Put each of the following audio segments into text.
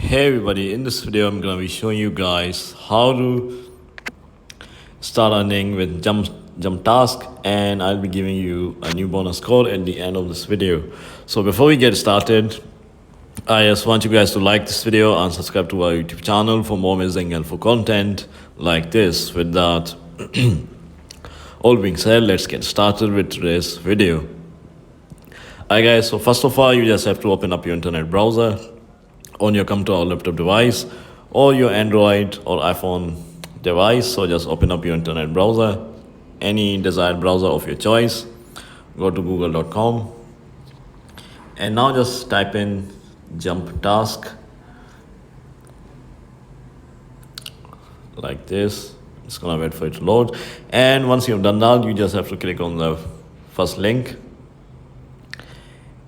Hey everybody, in this video I'm gonna be showing you guys how to start earning with JumpTask, and I'll be giving you a new bonus code at the end of this video. So before we get started, I just want you guys to like this video and subscribe to our YouTube channel for more amazing helpful content like this. With that all being said, let's get started with today's video. Alright guys, so first of all, you just have to open up your internet browser on your computer or laptop device or your Android or iPhone device. So just open up your internet browser, any desired browser of your choice. Go to google.com and now just type in JumpTask like this. It's gonna wait for it to load, and once you've done that, you just have to click on the first link,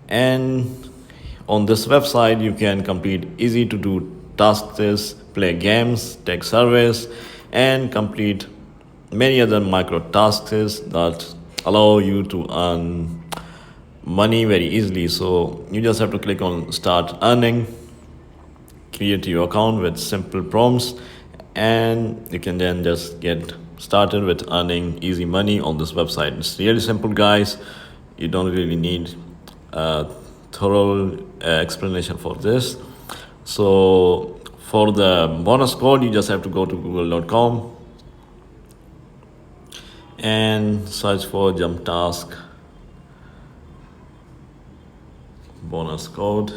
and on this website you can complete easy to do tasks, play games, take surveys, and complete many other micro tasks that allow you to earn money very easily. So you just have to click on start earning, create your account with simple prompts, and you can then just get started with earning easy money on this website. It's really simple, guys. You don't really need a thorough explanation for this. So for the bonus code, you just have to go to google.com and search for JumpTask bonus code,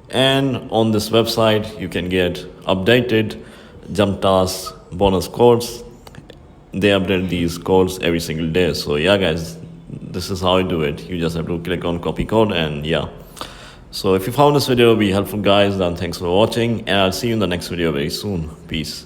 and on this website you can get updated JumpTask bonus codes. They update these codes every single day. So yeah guys, this is how you do it. You just have to click on copy code, and yeah. So if you found this video to be helpful, guys, then thanks for watching, and I'll see you in the next video very soon. Peace.